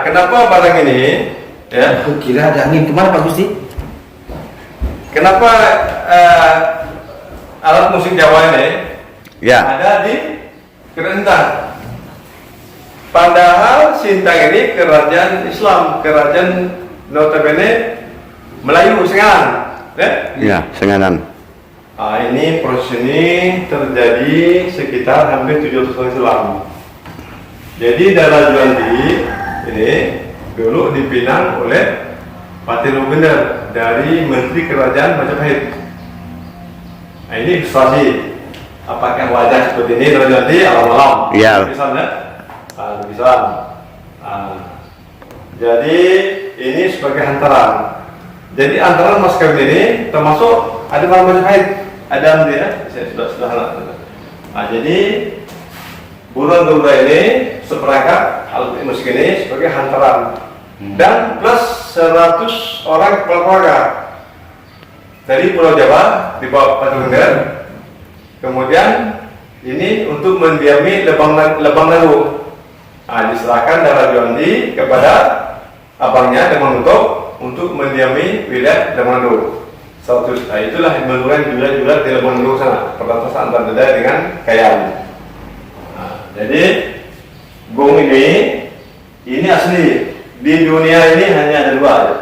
kenapa barang ini? Ya. Aku kira ada angin kemana Pak Gusti? Kenapa alat musik Jawa ini ada di Kerentang? Padahal Sintang ini kerajaan Islam, kerajaan notabene Melayu, Senganan. Ya, Senganan. Ini proses ini terjadi sekitar hampir 700 tahun silam. Jadi Dara Juandi ini dulu dipinang oleh Patiro Bener dari Menteri Kerajaan Majapahit. Nah, ini ilustrasi apakah wajah seperti ini Dara Juandi alam-alam. Iya. Misalnya, jadi ini sebagai hantaran. Jadi antara mas kawin ini termasuk ada orang Majapahit, ada dia, saya sudah. Nah, jadi buruan Garuda ini seperangkat alat musik ini sebagai hantaran dan plus 100 orang kepala keluarga dari Pulau Jawa di bawah Patiro Bener. Kemudian ini untuk mendiami Lebang Lalu. Diserahkan Dara Juandi kepada abangnya Demang Nutuk untuk mendiami wilayah Demang Lalu. Itulah yang menentukan juga di Lebang Lalu sana, perbatasan antara Deda dengan Kayan. Jadi gong ini asli di dunia ini hanya ada 2 ya.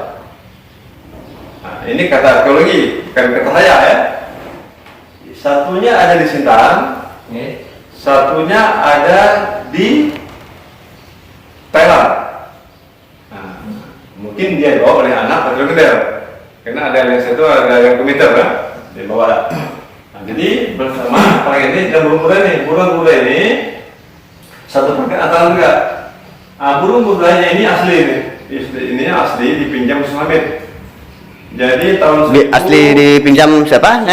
Ini kata arkeologi, bukan kata saya ya. Satunya ada di Sintang, satunya ada di Thailand. Mungkin dia dibawa oleh anak Patiro Bener, karena ada yang satu ada yang komiter kan, dia bawa. Jadi bersama orang ini dan burung Garuda ini satu paket antara juga. Burung Garudanya ini asli ini asli dipinjam Sultan Hamid. Jadi tahun asli dipinjam siapa?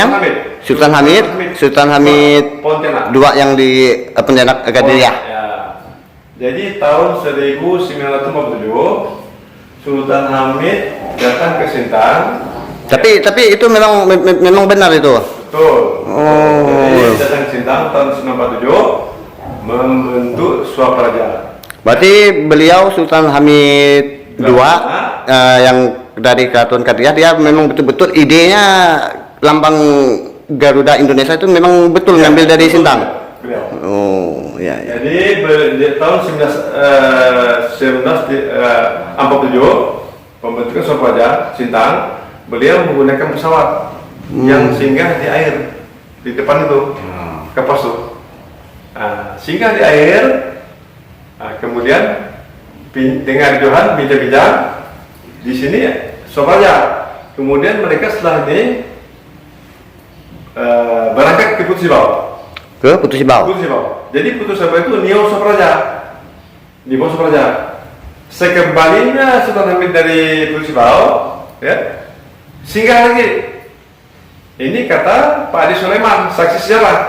Sultan Hamid. Sultan Hamid Pontianak. 2 yang di Pontianak Agadir ya. Jadi tahun 1947 Sultan Hamid datang ke Sintang. Tapi itu memang benar itu. Betul. Jadi datang ke Sintang tahun 1947 membentuk Swapraja. Berarti beliau Sultan Hamid II yang dari Keraton Kadriah, dia memang betul-betul idenya lambang Garuda Indonesia itu memang betul ngambil dari Sintang. Oh, ya. Jadi di tahun 1947 pembentukan Swapraja Sintang, beliau menggunakan pesawat yang singgah di air di depan itu kapal itu. Singgah di air, kemudian dengan Johan bincang-bincang di sini Swapraja. Kemudian mereka setelah ini berangkat ke Putus Sibau. Ke Putus Sibau. Jadi Putus Sibau itu Neo Swapraja, di bawah Swapraja. Sekembalinya Sultan Hamid dari Putus Sibau, ya, singgah lagi. Ini kata Pak Adi Sulaiman, saksi sejarah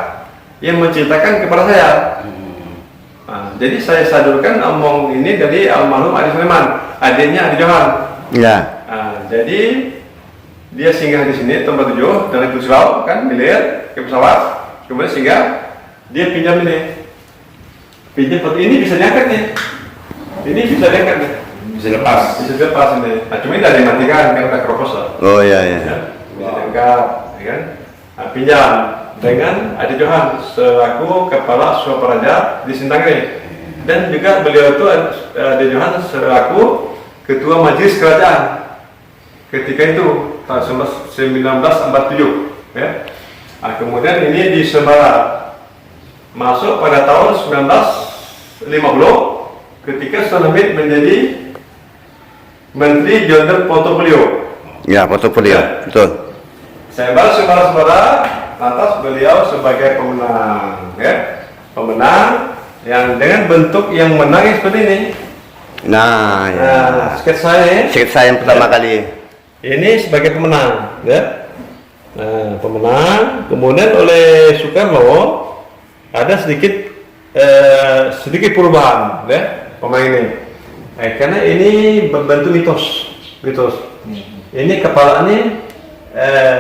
yang menceritakan kepada saya. Jadi saya sadurkan omong ini dari almarhum Adi Sulaiman, adiknya Adi Johan. Ya. Jadi dia singgah di sini tempat 7 dari Putus Sibau kan, milir ke pesawat. Kemudian singgah, dia pinjam ini. Pinjam ini bisa diangkat nih. Ini bisa diangkat nih. Bisa lepas ini. Cuma ini ada yang matikan karena tak keropos lah. Oh iya. Bisa diangkat, ya kan? Pinjam dengan Adi Johan selaku kepala Swapraja di Sintang ini. Dan juga beliau itu Adi Johan selaku ketua majelis kerajaan ketika itu tahun 1947, ya. Kemudian ini di Sembara masuk pada tahun 1950 ketika Sultan Hamid menjadi Menteri Jenderal Portofolio. Ya, portofolio, betul. Saya balas Sembara, lantas beliau sebagai pemenang, ya, pemenang yang dengan bentuk yang menang seperti ini. Nah, sketsa yang pertama kali. Ini sebagai pemenang, ya. Pemenang, kemudian oleh Soekarno ada sedikit perubahan, ya, pemain ini. Karena ini berbentuk mitos. Ini kepalanya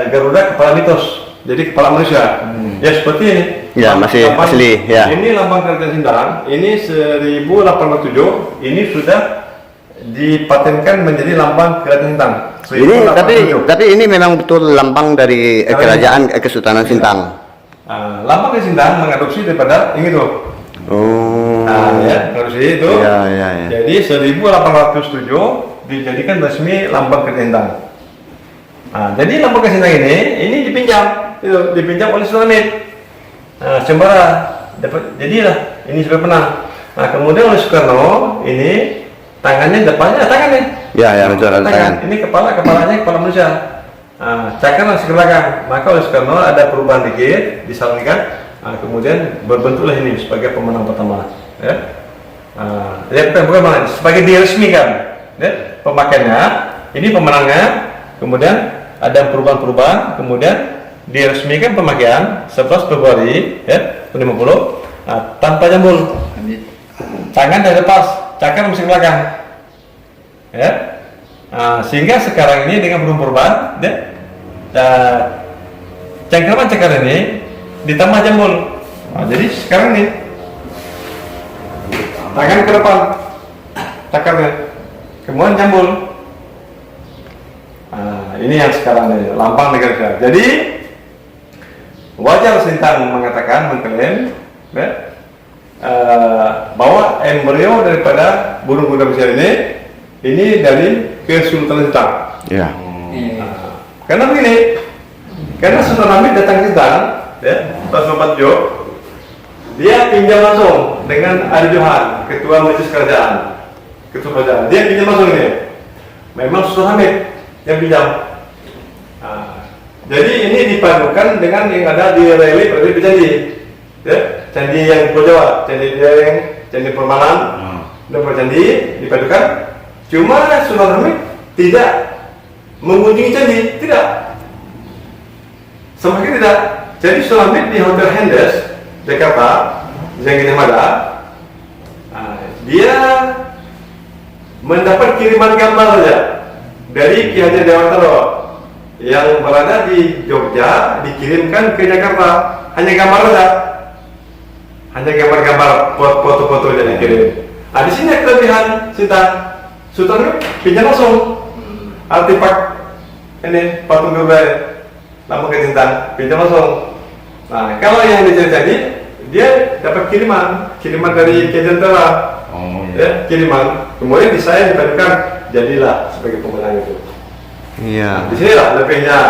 Garuda kepala mitos, jadi kepala manusia. Ya seperti ini. Ya, masih asli. Ya. Ini lambang kerajaan Sintang. Ini 1807. Ini sudah dipatenkan menjadi lambang kerajaan Sintang. Ini 1807. tapi ini memang betul lambang dari kerajaan Kesultanan Sintang. Lambang dari Sintang mengadopsi daripada ini tuh. Oh. Ya, mengadopsi itu. Ya. Jadi 1807 dijadikan resmi lambang kerajaan Sintang. Jadi lambang kerajaan Sintang ini dipinjam oleh Sultan Hamid. Sembara dapat jadilah ini sudah pernah. Kemudian oleh Soekarno ini tangannya depannya tangannya. Ya betul ada tangan. Ini kepalanya kepala manusia. Cakar masih ke belakang. Maka oleh Soekarno ada perubahan dikit disalurkan. Kemudian berbentuklah ini sebagai pemenang pertama. Bukan mana? Sebagai diresmikan. Ya, pemakaiannya ini pemenangnya. Kemudian ada perubahan-perubahan. Kemudian diresmikan pemakaian 11 Februari 50 tanpa jambul. Tangan dari lepas, cakar masih ke belakang. Ya. Sehingga sekarang ini dengan perubahan cengkraman cakar ini ditambah jambul. Jadi sekarang ini tangan ke depan cakarnya, kemudian jambul. Ini yang sekarang ini lambang negara. Jadi wajar Sintang mengklaim bahwa embrio daripada burung kuda besar ini dari Kesultanan Sintang. Ya. Karena begini, karena Sultan Hamid datang ke Sintang, tahun 47, dia pinjam langsung dengan Ari Johan, ketua majelis kerajaan, dia pinjam langsung ini. Memang Sultan Hamid yang pinjam. Jadi ini dipadukan dengan yang ada di Reli Prajurit Berjanji. Candi yang Pulau Jawa, Candi Dieng, Candi Permalan, dan Berjanji dipadukan. Cuma Sultan Hamid tidak mengunjungi candi, tidak. Semakin tidak. Jadi Sultan Hamid di Hotel Hendes, Jakarta, Jangkini Mada, dia mendapat kiriman gambar saja dari Ki Hajar Dewantara yang berada di Jogja, dikirimkan ke Jakarta. Hanya gambar saja. Hanya gambar-gambar, foto-foto yang dikirim. Di sini kelebihan Sultan pinjam langsung artefak ini patung Garuda lambang Sintang, pinjam langsung. Kalau yang dicari dia dapat kiriman dari Kejentera, kiriman. Kemudian desain dipadukan, jadilah sebagai pemenang itu. Iya. Di sinilah lebihnya.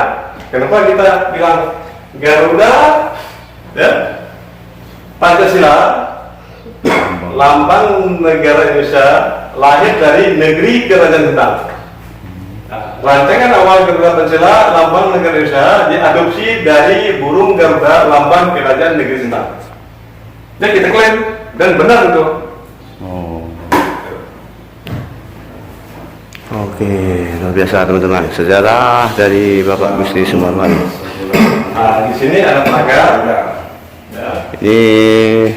Kenapa kita bilang Garuda, Pancasila, lambang negara Indonesia, lahir dari negeri kerajaan Sintang. Rancangan awal Garuda Pancasila, lambang negara Indonesia, diadopsi dari burung Garuda, lambang kerajaan negeri Sintang. Jadi kita klaim dan benar itu. Oke, luar biasa teman-teman. Sejarah dari Bapak Gusti Sumarman. Di sini ada tenaga. Ini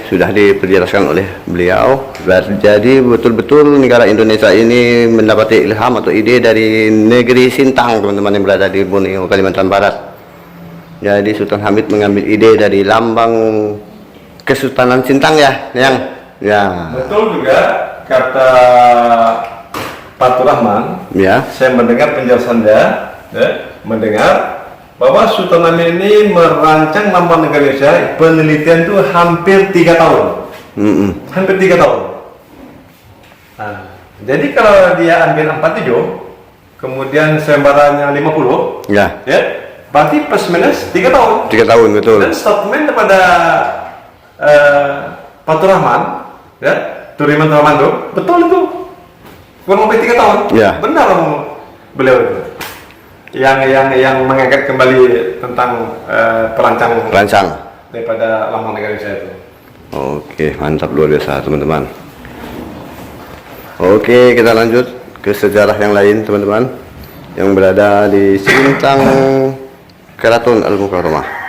sudah diperjelaskan oleh beliau. Jadi betul-betul negara Indonesia ini mendapati ilham atau ide dari negeri Sintang, teman-teman yang berada di Borneo, Kalimantan Barat. Jadi Sultan Hamid mengambil ide dari lambang Kesultanan Sintang ya. Betul juga kata Fatur Rahman. Ya. Saya mendengar penjelasan dia, mendengar bahwa Sultan Hamid ini merancang lambang negara Indonesia, penelitian itu hampir 3 tahun. Hampir 3 tahun. Jadi kalau dia ambil 47, kemudian sembaranya 50, berarti plus minus 3 tahun. 3 tahun betul. Dan statement kepada Fatur Rahman, Turiman Rahman itu, betul itu. Kurang lebih 3 tahun. Benar beliau itu. Yang mengangkat kembali tentang perancang daripada lambang negara Indonesia itu. Oke, mantap, luar biasa teman-teman. Oke, kita lanjut ke sejarah yang lain teman-teman, yang berada di Sintang Keraton Al Mukarramah.